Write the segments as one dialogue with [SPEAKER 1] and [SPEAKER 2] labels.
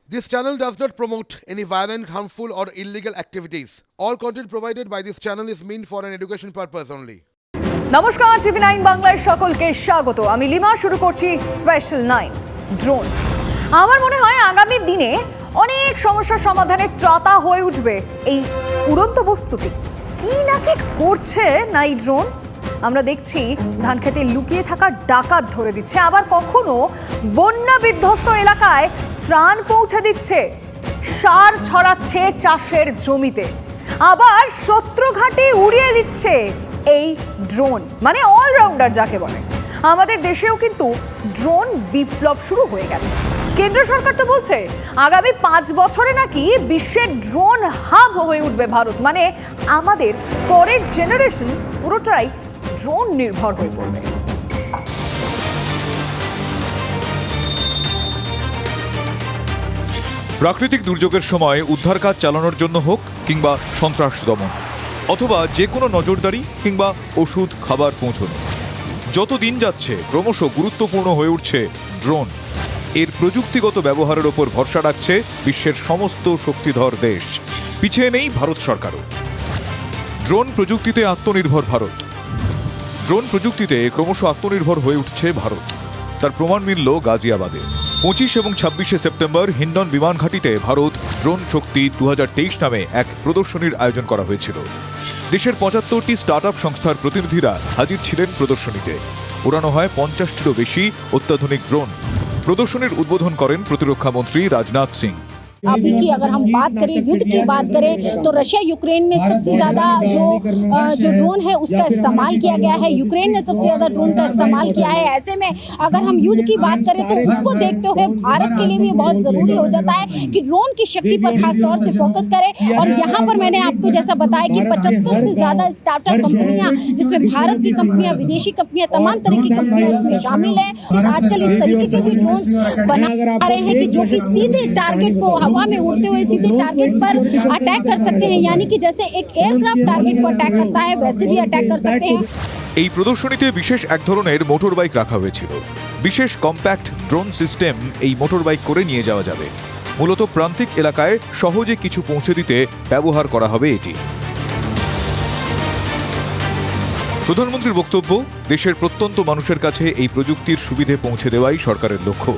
[SPEAKER 1] This channel does not promote any violent, harmful, or illegal activities. All content provided by this channel is meant for an education purpose only.
[SPEAKER 2] নমস্কার, TV9 বাংলায় সকলকে স্বাগত। আমি lima, শুরু করছি special 9 drone. আমার মনে হয় আগামী দিনে অনেক সমস্যার সমাধানের ত্রাতা হয়ে উঠবে এই উড়ন্ত বস্তুটি। কি না কি করছে না এই ড্রোন। আমরা দেখছি ধান খেতে লুকিয়ে থাকা ডাকাত ধরে দিচ্ছে, আবার কখনো বন্যা বিধ্বস্ত এলাকায় ত্রাণ পৌঁছে দিচ্ছে, সার ছড়াচ্ছে চাষের জমিতে, আবার শত্রু ঘাঁটি উড়িয়ে দিচ্ছে এই ড্রোন। মানে অলরাউন্ডার যাকে বলে। আমাদের দেশেও কিন্তু ড্রোন বিপ্লব শুরু হয়ে গেছে। কেন্দ্র সরকার তো বলছে আগামী 5 বছরে নাকি বিশ্বের ড্রোন হাব হয়ে উঠবে ভারত। মানে আমাদের পরের জেনারেশন পুরোটাই ড্রোন নির্ভর হয়ে পড়বে।
[SPEAKER 3] প্রাকৃতিক দুর্যোগের সময় উদ্ধার কাজ চালানোর জন্য হোক কিংবা সন্ত্রাস দমন, অথবা যে কোনো নজরদারি কিংবা ওষুধ খাবার পৌঁছানো, যত দিন যাচ্ছে ক্রমশ গুরুত্বপূর্ণ হয়ে উঠছে ড্রোন। এর প্রযুক্তিগত ব্যবহারের ওপর ভরসা রাখছে বিশ্বের সমস্ত শক্তিধর দেশ, পিছিয়ে নেই ভারত সরকারও। ড্রোন প্রযুক্তিতে আত্মনির্ভর ভারত। ড্রোন প্রযুক্তিতে ক্রমশ আত্মনির্ভর হয়ে উঠছে ভারত। তার প্রমাণ মিলল গাজিয়াবাদে। 25 এবং 26শে সেপ্টেম্বর হিন্ডন বিমান ঘাঁটিতে ভারত ড্রোন শক্তি 2023 নামে এক প্রদর্শনীর আয়োজন করা হয়েছিল। দেশের 75টি স্টার্টআপ সংস্থার প্রতিনিধিরা হাজির ছিলেন প্রদর্শনীতে। উড়ানো হয় 50টিরও বেশি অত্যাধুনিক ড্রোন। প্রদর্শনীর উদ্বোধন করেন প্রতিরক্ষা মন্ত্রী রাজনাথ সিং।
[SPEAKER 4] अभी की अगर हम बात करें, युद्ध की बात करें, तो रशिया यूक्रेन में सबसे ज़्यादा जो ड्रोन है उसका इस्तेमाल किया गया है। यूक्रेन ने सबसे ज़्यादा ड्रोन का इस्तेमाल किया है। ऐसे में अगर हम युद्ध की बात करें तो उसको देखते हुए भारत के लिए भी बहुत ज़रूरी हो जाता है कि ड्रोन की शक्ति पर खास तौर से फोकस करें। और यहाँ पर मैंने आपको जैसा बताया कि 75 से ज़्यादा स्टार्टअप कंपनियाँ, जिसमें भारत की कंपनियाँ, विदेशी कंपनियाँ, तमाम तरह की कंपनियाँ इसमें शामिल हैं। आजकल इस तरीके के भी ड्रोन बना रहे हैं कि जो कि सीधे टारगेट को हवा में उड़ते हुए सीधे टारगेट पर अटैक कर सकते हैं, यानी कि जैसे एक एयरक्राफ्ट टारगेट को अटैक करता है वैसे भी अटैक कर सकते हैं।
[SPEAKER 3] এই প্রদর্শনীতে বিশেষ এক ধরনের মোটর বাইক রাখা হয়েছিল। বিশেষ কম্প্যাক্ট ড্রোন সিস্টেম এই মোটর বাইক করে নিয়ে যাওয়া যাবে। মূলত প্রান্তিক এলাকায় সহজে কিছু পৌঁছে দিতে ব্যবহার করা হবে এটি। প্রধানমন্ত্রীর বক্তব্য, দেশের প্রত্যন্ত মানুষের কাছে এই প্রযুক্তির সুবিধে পৌঁছে দেওয়াই সরকারের লক্ষ্য।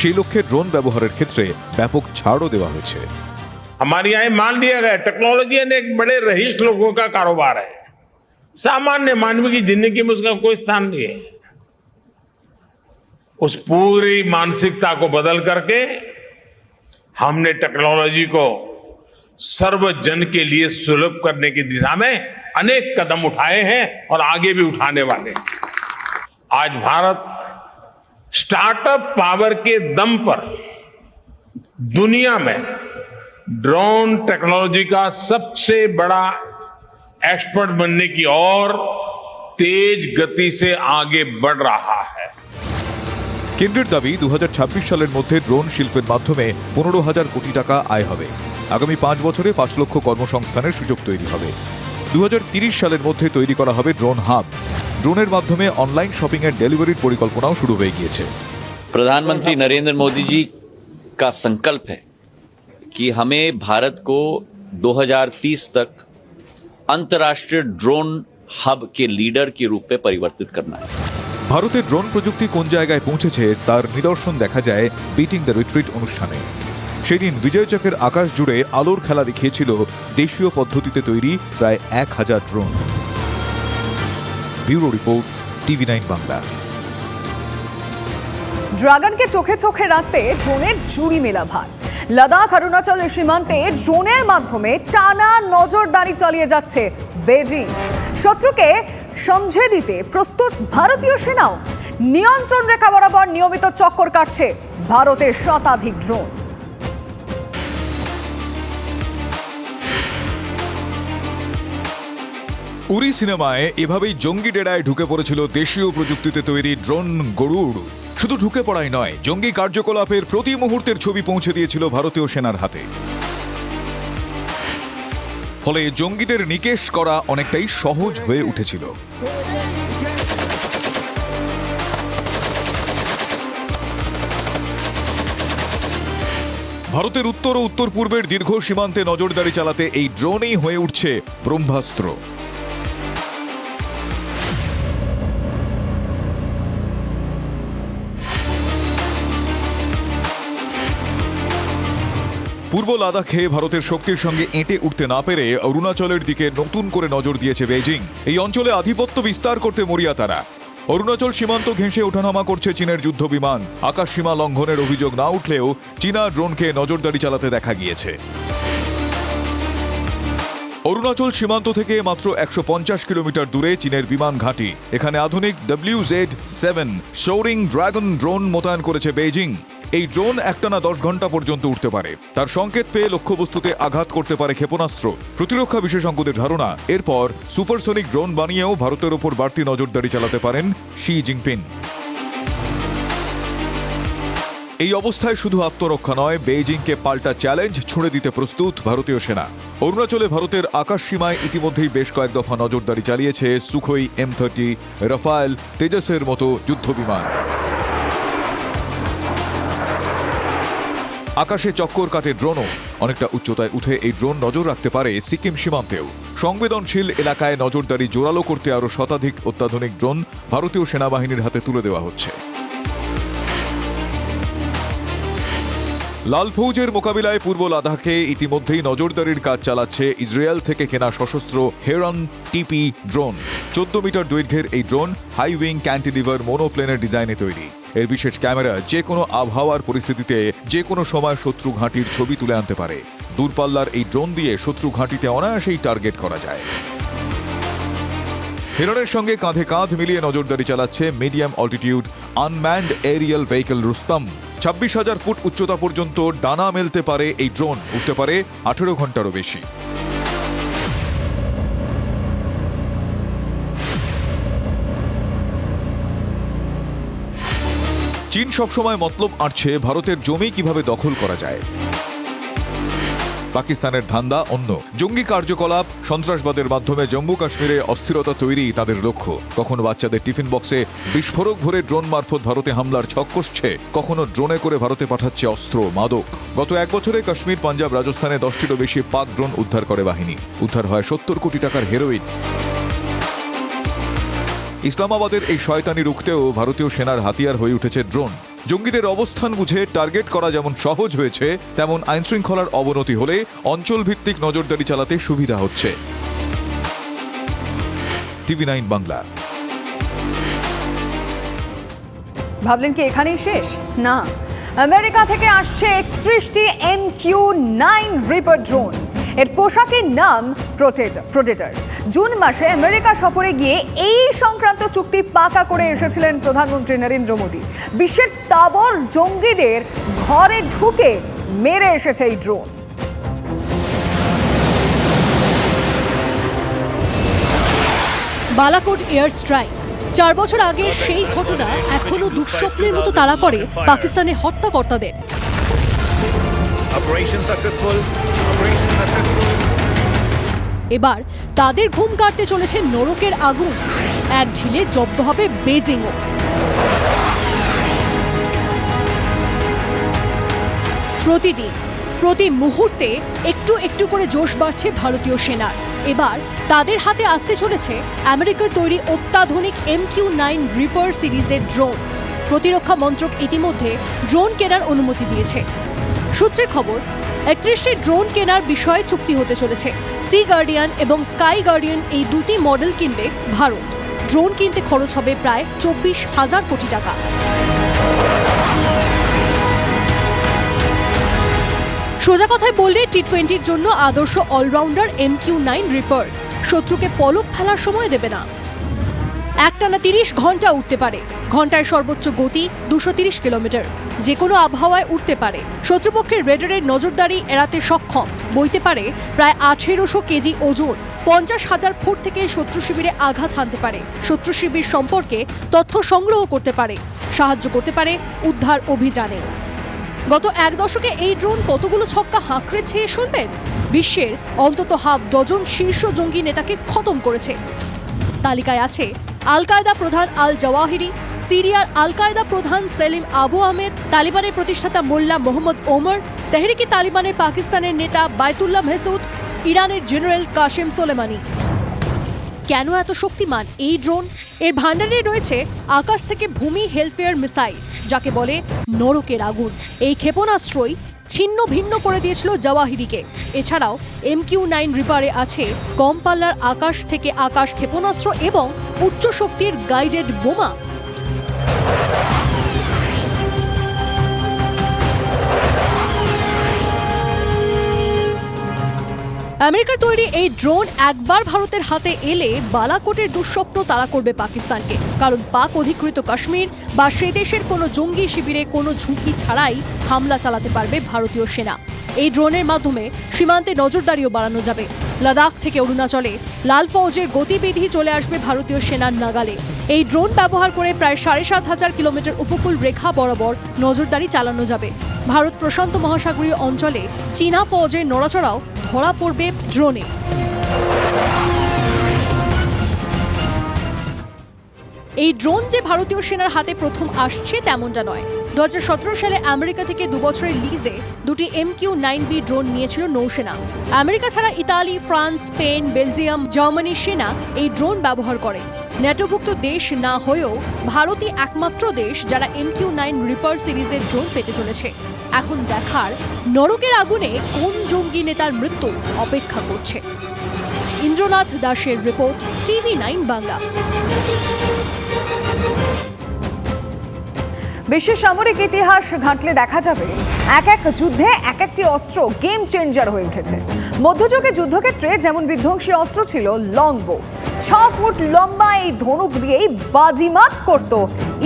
[SPEAKER 3] সেই লক্ষ্যে ড্রোন ব্যবহারের ক্ষেত্রে ব্যাপক ছাড়ও দেওয়া হয়েছে।
[SPEAKER 5] हमारे यहाँ मान लिया गया टेक्नोलॉजी एक बड़े रईस लोगों का कारोबार है, सामान्य मानव की जिंदगी में उसका कोई स्थान नहीं है। उस पूरी मानसिकता को बदल करके हमने टेक्नोलॉजी को सर्वजन के लिए सुलभ करने की दिशा में अनेक कदम उठाए हैं और आगे भी उठाने वाले हैं। आज भारत स्टार्टअप पावर के दम पर दुनिया में ड्रोन टेक्नोलॉजी का सबसे बड़ा एक्सपर्ट बनने की ओर तेज गति से आगे बढ़ रहा है।
[SPEAKER 3] কেন্দ্রের দাবি 2026 সালের মধ্যে ড্রোন শিল্পের মাধ্যমে 15,000 কোটি টাকা আয় হবে। আগামী 5 বছরে 5 লক্ষ কর্মসংস্থানের সুযোগ তৈরি হবে। 2030 সালের মধ্যে তৈরি করা হবে ড্রোন হাব। ড্রোনের মাধ্যমে অনলাইন শপিং এর ডেলিভারির পরিকল্পনাও শুরু হয়ে গিয়েছে।
[SPEAKER 6] प्रधानमंत्री नरेंद्र मोदी जी का संकल्प है कि हमें भारत को 2030 तक अंतर्राष्ट्रीय ड्रोन हब के लीडर के रूप में परिवर्तित करना है।
[SPEAKER 3] ভারতের ড্রোন প্রযুক্তি কোন জায়গায় পৌঁছেছে তার নিদর্শন দেখা যায় বিটিং দ্য রিট্রিট অনুষ্ঠানে। সেদিন বিজয় চকের আকাশ জুড়ে আলোর খেলা দেখিয়েছিল দেশীয় পদ্ধতিতে তৈরি প্রায় 1000 drone. Bureau report, TV9 Bangla.
[SPEAKER 2] ড্রাগনকে চোখে চোখে রাখতে ড্রোনের জুড়ি মেলা ভার। লাদাখ অরুণাচলের সীমান্তে ড্রোনের মাধ্যমে টানা নজরদারি চালিয়ে যাচ্ছে বেজিং। শত্রুকে সমঝে দিতে প্রস্তুত ভারতীয় সেনাও। নিয়ন্ত্রণ রেখা বরাবর নিয়মিত চক্কর কাটছে ভারতের শতাধিক ড্রোন।
[SPEAKER 3] উরি সিনেমায় এভাবেই জঙ্গি ডেরায় ঢুকে পড়েছিল দেশীয় প্রযুক্তিতে তৈরি ড্রোন গরুড়। শুধু ঢুকে পড়াই নয়, জঙ্গি কার্যকলাপের প্রতি মুহূর্তের ছবি পৌঁছে দিয়েছিল ভারতীয় সেনার হাতে। ফলে জঙ্গিদের নিকেশ করা অনেকটাই সহজ হয়ে উঠেছিল। ভারতের উত্তর ও উত্তর পূর্বের দীর্ঘ সীমান্তে নজরদারি চালাতে এই ড্রোনই হয়ে উঠছে ব্রহ্মাস্ত্র। পূর্ব লাদাখে ভারতের শক্তির সঙ্গে এঁটে উঠতে না পেরে অরুণাচলের দিকে নতুন করে নজর দিয়েছে বেইজিং। এই অঞ্চলে আধিপত্য বিস্তার করতে মরিয়া তারা। অরুণাচল সীমান্ত ঘেঁষে ওঠানামা করছে চীনের যুদ্ধ বিমান। আকাশ সীমা লঙ্ঘনের অভিযোগ না উঠলেও চীনা ড্রোনকে নজরদারি চালাতে দেখা গিয়েছে। অরুণাচল সীমান্ত থেকে মাত্র 150 কিলোমিটার দূরে চীনের বিমান ঘাঁটি। এখানে আধুনিক WZ-7 সোরিং ড্রাগন ড্রোন মোতায়েন করেছে বেইজিং। এই ড্রোন একটানা 10 ঘন্টা পর্যন্ত উঠতে পারে। তার সংকেত পেয়ে লক্ষ্যবস্তুতে আঘাত করতে পারে ক্ষেপণাস্ত্র। প্রতিরক্ষা বিশেষজ্ঞদের ধারণা, এরপর সুপারসনিক ড্রোন বানিয়েও ভারতের ওপর বাড়তি নজরদারি চালাতে পারেন শি জিনপিং। এই অবস্থায় শুধু আত্মরক্ষা নয়, বেইজিংকে পাল্টা চ্যালেঞ্জ ছুঁড়ে দিতে প্রস্তুত ভারতীয় সেনা। অরুণাচলে ভারতের আকাশ সীমায় ইতিমধ্যেই বেশ কয়েক দফা নজরদারি চালিয়েছে সুখোই M30, রাফায়েল, তেজসের মতো যুদ্ধবিমান। আকাশে চক্কর কাটে ড্রোনও। অনেকটা উচ্চতায় উঠে এই ড্রোন নজর রাখতে পারে সিকিম সীমান্তেও। সংবেদনশীল এলাকায় নজরদারি জোরালো করতে আরও শতাধিক অত্যাধুনিক ড্রোন ভারতীয় সেনাবাহিনীর হাতে তুলে দেওয়া হচ্ছে। লাল ফৌজের মোকাবিলায় পূর্ব লাদাখে ইতিমধ্যেই নজরদারির কাজ চালাচ্ছে ইসরায়েল থেকে কেনা সশস্ত্র হেরন টিপি ড্রোন। 14 মিটার দৈর্ঘ্যের এই ড্রোন হাই উইং ক্যান্টিলিভার মোনোপ্লেনের ডিজাইনে তৈরি। এর বিশেষ ক্যামেরা যে কোনো আবহাওয়ার পরিস্থিতিতে যে কোনো সময় শত্রু ঘাঁটির ছবি তুলে আনতে পারে। দূরপাল্লার এই ড্রোন দিয়ে শত্রু ঘাঁটিতে অনায়াসেই টার্গেট করা যায়। হেরনের সঙ্গে কাঁধে কাঁধ মিলিয়ে নজরদারি চালাচ্ছে medium altitude unmanned aerial vehicle Rustam. 26,000 foot উচ্চতা পর্যন্ত ডানা মেলতে পারে এই ড্রোন, উঠতে পারে 18 ঘন্টারও বেশি। চীন সবসময় মতলব আঁটছে ভারতের জমি কিভাবে দখল করা যায়। পাকিস্তানের ধান্দা অন্য। জঙ্গি কার্যকলাপ, সন্ত্রাসবাদের মাধ্যমে জম্মু কাশ্মীরে অস্থিরতা তৈরি তাদের লক্ষ্য। কখনো বাচ্চাদের টিফিন বক্সে বিস্ফোরক ভরে ড্রোন মারফত ভারতে হামলার ছক কষছে, কখনো ড্রোনে করে ভারতে পাঠাচ্ছে অস্ত্র, মাদক। গত 1 বছরে কাশ্মীর, পাঞ্জাব, রাজস্থানে 10টিরও বেশি পাক ড্রোন উদ্ধার করে বাহিনী। উদ্ধার হয় 70 কোটি টাকার হেরোইন। ইসলামাবাদের এই শয়তানি রুখতেও ভারতীয় সেনার হাতিয়ার হয়ে উঠেছে ড্রোন। জঙ্গিদের অবস্থান বুঝে টার্গেট করা যেমন সহজ হয়েছে, তেমন আইনশৃঙ্খলার অবনতি হলে অঞ্চলভিত্তিক নজরদারি চালাতে সুবিধা হচ্ছে। TV9 বাংলা।
[SPEAKER 2] ভাবলেন কি এখানেই শেষ? না, আমেরিকা থেকে আসছে 31টি MQ-9 রিপার ড্রোন। এর পোশাকের নাম প্রোডেটর। জুন মাসে আমেরিকা সফরে গিয়ে এই সংক্রান্ত চুক্তি পাকা করে এসেছিলেন প্রধানমন্ত্রী নরেন্দ্র মোদী। বিশ্বের তাবড় জঙ্গিদের ঘরে ঢুকে মেরে এসেছে এই ড্রোন।
[SPEAKER 7] বালাকোট এয়ার স্ট্রাইক, 4 বছর আগের সেই ঘটনা এখনো দুঃস্বপ্নের মতো তাড়া করে পাকিস্তানের হত্যাকর্তাদের। এবার তাদের ঘুম কাটতে চলেছে নরকের আগুন। এক ঢিলে জব্দ হবে বেজিংও। প্রতিদিন, প্রতি মুহূর্তে একটু একটু করে জোশ বাড়ছে ভারতীয় সেনার। এবার তাদের হাতে আসতে চলেছে আমেরিকার তৈরি অত্যাধুনিক MQ-9 রিপার সিরিজের ড্রোন। প্রতিরক্ষা মন্ত্রক ইতিমধ্যে ড্রোন কেনার অনুমতি দিয়েছে। সূত্রের খবর, 31টি ড্রোন কেনার বিষয়ে চুক্তি হতে চলেছে। সি গার্ডিয়ান এবং স্কাই গার্ডিয়ান এই দুটি মডেল কিনবে ভারত। ড্রোন কিনতে খরচ হবে প্রায় 24,000 কোটি টাকা। সোজা কথায় বললে T20-র জন্য আদর্শ অলরাউন্ডার MQ-9 রিপার শত্রুকে পলক ফেলার সময় দেবে না। একটানা 30 ঘন্টা উঠতে পারে। ঘন্টায় সর্বোচ্চ গতি 230 কিলোমিটার। যে কোনো আবহাওয়ায় উঠতে পারে। শত্রুপক্ষের রেডারের নজরদারি এড়াতে সক্ষম। বইতে পারে প্রায় 1800 কেজি ওজন। 50,000 ফুট থেকে শত্রু শিবিরে আঘাত হানতে পারে। শত্রু শিবির সম্পর্কে তথ্য সংগ্রহ করতে পারে। সাহায্য করতে পারে উদ্ধার অভিযানে। গত 1 দশকে এই ড্রোন কতগুলো ছক্কা হাঁকড়েছে শুনবেন। বিশ্বের অন্তত হাফ ডজন শীর্ষ জঙ্গি নেতাকে খতম করেছে। তালিকায় আছে আল কায়দা প্রধান আল জাওয়াহিরি, সিরিয়ার আল কায়দা প্রধান সেলিম আবু আহমেদ, তালিবানের প্রতিষ্ঠাতা মোল্লা মোহাম্মদ ওমর, তেহরিকে তালিবানের পাকিস্তানের নেতা বায়তুল্লাহ মেসউদ, ইরানের জেনারেল কাশেম সোলেমানি। কেন এত শক্তিমান এই ড্রোন? এর ভান্ডারে রয়েছে আকাশ থেকে ভূমি হেলফেয়ার মিসাইল, যাকে বলে নরকের আগুন। এই ক্ষেপণাস্ত্রই ছিন্ন ভিন্ন করে দিয়েছিল জাওয়াহিরিকে। এছাড়াও MQ-9 রিপারে আছে কম পাল্লার আকাশ থেকে আকাশ ক্ষেপণাস্ত্র এবং উচ্চ শক্তির গাইডেড বোমা। আমেরিকার তৈরি এই ড্রোন একবার ভারতের হাতে এলে বালাকোটের দুঃস্বপ্ন তাড়া করবে পাকিস্তানকে, কারণ পাক অধিকৃত কাশ্মীর বা সে দেশের কোনো জঙ্গি শিবিরে কোনো ঝুঁকি ছাড়াই হামলা চালাতে পারবে ভারতীয় সেনা। এই ড্রোনের মাধ্যমে সীমান্তে নজরদারিও বাড়ানো যাবে। লাদাখ থেকে অরুণাচলে লাল ফৌজের গতিবিধি চলে আসবে ভারতীয় সেনার নাগালে। এই ড্রোন ব্যবহার করে প্রায় 7,500 কিলোমিটার উপকূল রেখা বরাবর নজরদারি চালানো যাবে। ভারত প্রশান্ত মহাসাগরীয় অঞ্চলে চীনা ফৌজের নড়াচড়াও ধরা পড়বে ড্রোনে। এই ড্রোন যে ভারতীয় সেনার হাতে প্রথম আসছে তেমনটা নয়। 2017 সালে আমেরিকা থেকে 2 বছরের লিজে দুটি MQ-9B ড্রোন নিয়েছিল নৌসেনা। আমেরিকা ছাড়া ইতালি, ফ্রান্স, স্পেন, বেলজিয়াম, জার্মানির সেনা এই ড্রোন ব্যবহার করে। ন্যাটোভুক্ত দেশ না হয়েও ভারতই একমাত্র দেশ যারা MQ-9 রিপার সিরিজের ড্রোন পেতে চলেছে। এখন দেখার নরকের আগুনে কোন জঙ্গি নেতার মৃত্যু অপেক্ষা করছে। ইন্দ্রনাথ দাসের রিপোর্ট, TV9 বাংলা।
[SPEAKER 2] বিশ্বের সামরিক ইতিহাস ঘাঁটলে দেখা যাবে এক এক যুদ্ধে এক একটি অস্ত্র গেম চেঞ্জার হয়ে উঠেছে। মধ্যযুগে যুদ্ধক্ষেত্রে যেমন বিধ্বংসী অস্ত্র ছিল লং বো, 6 ফুট লম্বা এই ধনুক দিয়েই বাজিমাত করত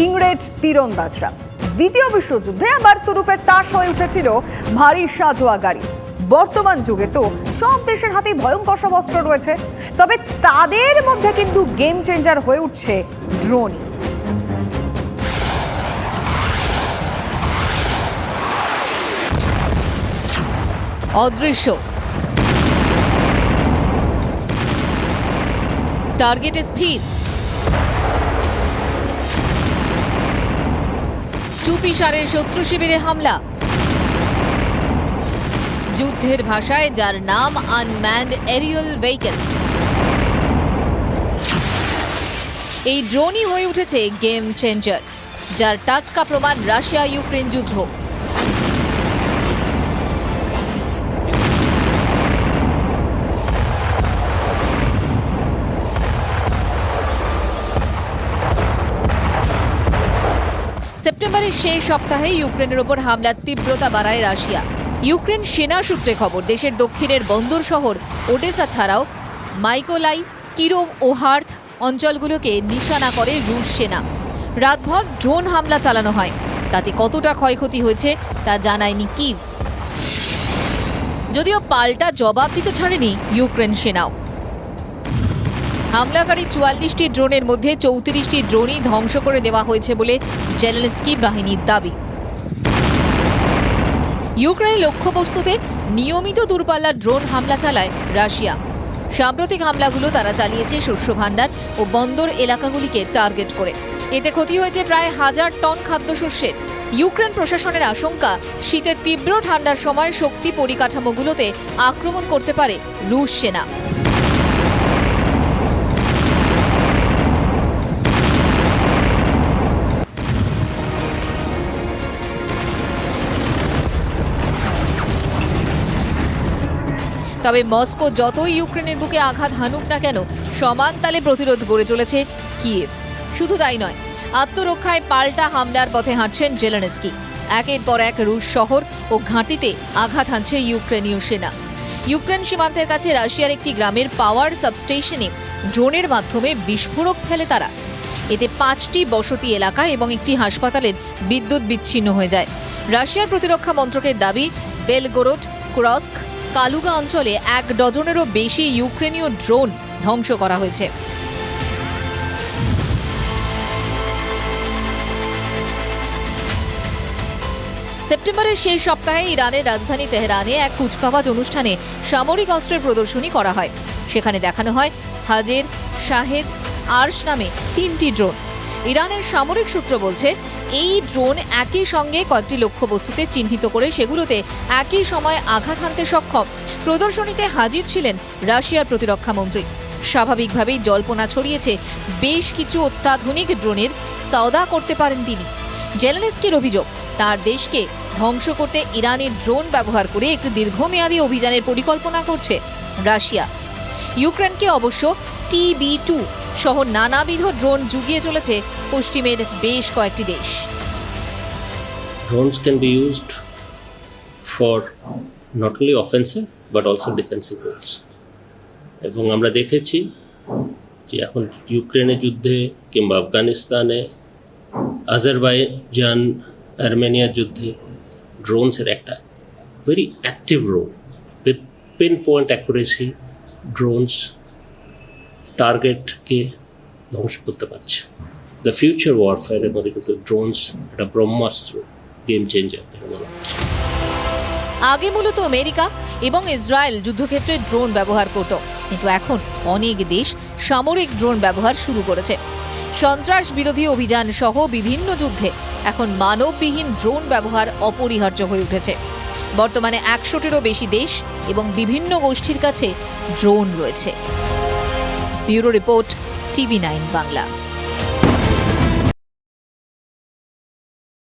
[SPEAKER 2] ইংরেজ তীরন্দাজরা। দ্বিতীয় বিশ্বযুদ্ধে আবার তুরুপের তাস হয়ে উঠেছিল ভারী সাজোয়া গাড়ি। বর্তমান যুগে তো সব দেশের হাতেই ভয়ঙ্কর সব অস্ত্র রয়েছে, তবে তাদের মধ্যে কিন্তু গেম চেঞ্জার হয়ে উঠছে ড্রোনই।
[SPEAKER 8] অদৃশ্য, টার্গেটে স্থির, চুপিসারে শত্রু শিবিরে হামলা। যুদ্ধের ভাষায় যার নাম আনম্যান্ড এরিয়াল ভেহিকল। এই ড্রোনই হয়ে উঠেছে গেম চেঞ্জার, যার টাটকা প্রমাণ রাশিয়া ইউক্রেন যুদ্ধ। সেপ্টেম্বরের শেষ সপ্তাহে ইউক্রেনের ওপর হামলার তীব্রতা বাড়ায় রাশিয়া। ইউক্রেন সেনা সূত্রে খবর, দেশের দক্ষিণের বন্দর শহর ওডেসা ছাড়াও মাইকোলাইভ, কিরোভ ও হার্থ অঞ্চলগুলোকে নিশানা করে রুশ সেনা। রাতভর ড্রোন হামলা চালানো হয়। তাতে কতটা ক্ষয়ক্ষতি হয়েছে তা জানায়নি কিভ। যদিও পাল্টা জবাব দিতে ছাড়েনি ইউক্রেন সেনাও। হামলাকারী 44টি ড্রোনের মধ্যে 34টি ড্রোনই ধ্বংস করে দেওয়া হয়েছে বলে জেলেনস্কি বাহিনীর দাবি। ইউক্রেনের লক্ষ্যবস্তুতে নিয়মিত দূরপাল্লার ড্রোন হামলা চালায় রাশিয়া। সাম্প্রতিক হামলাগুলো তারা চালিয়েছে শস্য ভাণ্ডার ও বন্দর এলাকাগুলিকে টার্গেট করে। এতে ক্ষতি হয়েছে প্রায় 1000 টন খাদ্যশস্যের। ইউক্রেন প্রশাসনের আশঙ্কা, শীতের তীব্র ঠান্ডার সময় শক্তি পরিকাঠামোগুলোতে আক্রমণ করতে পারে রুশ সেনা। তবে মস্কো যতই ইউক্রেনের বুকে আঘাত হানুক না কেন, সমান তালে প্রতিরোধ গড়ে চলেছে কিয়েভ। শুধু তাই নয়, আত্মরক্ষায় পাল্টা হামলার পথে হাঁটছেন জেলেনস্কি। একের পর এক রুশ শহর ও ঘাঁটিতে আঘাত হানছে ইউক্রেনীয় সেনা। ইউক্রেন সীমান্তের কাছে রাশিয়ার একটি গ্রামের পাওয়ার সাবস্টেশনে ড্রোনের মাধ্যমে বিস্ফোরক ফেলে তারা। এতে 5টি বসতি এলাকা এবং একটি হাসপাতালের বিদ্যুৎ বিচ্ছিন্ন হয়ে যায়। রাশিয়ার প্রতিরক্ষা মন্ত্রকের দাবি, বেলগোরোড, কুরস্ক, কালুগা অঞ্চলে 1 ডজনেরও বেশি ইউক্রেনীয় ড্রোন ধ্বংস করা হয়েছে। সেপ্টেম্বরের শেষ সপ্তাহে ইরানের রাজধানী তেহরানে এক কুচকাওয়াজ অনুষ্ঠানে সামরিক অস্ত্রের প্রদর্শনী করা হয়। সেখানে দেখানো হয় হাজের, শাহেদ, আর্শ নামে 3টি ড্রোন। ইরানের সামরিক সূত্র বলছে এই ড্রোন একই সঙ্গে কয়েকটি লক্ষ্যবস্তুতে চিহ্নিত করে সেগুলোতে একই সময় আঘাত হানতে সক্ষম। প্রদর্শনীতে হাজির ছিলেন রাশিয়ার প্রতিরক্ষা মন্ত্রী। স্বাভাবিকভাবেই জল্পনা ছড়িয়েছে বেশ কিছু অত্যাধুনিক ড্রোনের সওদা করতে পারেন তিনি। জেলেনস্কির অভিযোগ, তার দেশকে ধ্বংস করতে ইরানের ড্রোন ব্যবহার করে একটি দীর্ঘমেয়াদী অভিযানের পরিকল্পনা করছে রাশিয়া। ইউক্রেনকে অবশ্য TB2 সহ নানাবিধ ড্রোন জুগিয়ে চলেছে পশ্চিমের বেশ কয়েকটি দেশ।
[SPEAKER 9] Drones can be used for not only offensive but also defensive roles. এবং আমরা দেখেছি যে এখন ইউক্রেনের যুদ্ধে কিংবা আফগানিস্তানে, আজারবাইজান আর্মেনিয়ার যুদ্ধে ড্রোনসের একটা very active role with pin point accuracy. Drones টার্গেটকে ধ্বংস করতে পারছে। দ্য ফিউচার ওয়ারফেয়ারের মধ্যে কিন্তু ড্রোনস একটা ব্রহ্মাস্ত্র, গেম চেঞ্জার বলা হচ্ছে।
[SPEAKER 8] আগে মূলত আমেরিকা এবং ইসরায়েল যুদ্ধক্ষেত্রে ড্রোন ব্যবহার করত, কিন্তু এখন অনেক দেশ সামরিক ড্রোন ব্যবহার শুরু করেছে। সন্ত্রাস বিরোধী অভিযান সহ বিভিন্ন যুদ্ধে এখন মানববিহীন ড্রোন ব্যবহার অপরিহার্য হয়ে উঠেছে। বর্তমানে 100টিরও বেশি দেশ এবং বিভিন্ন গোষ্ঠীর কাছে ড্রোন রয়েছে। Bureau report, TV9 Bangla.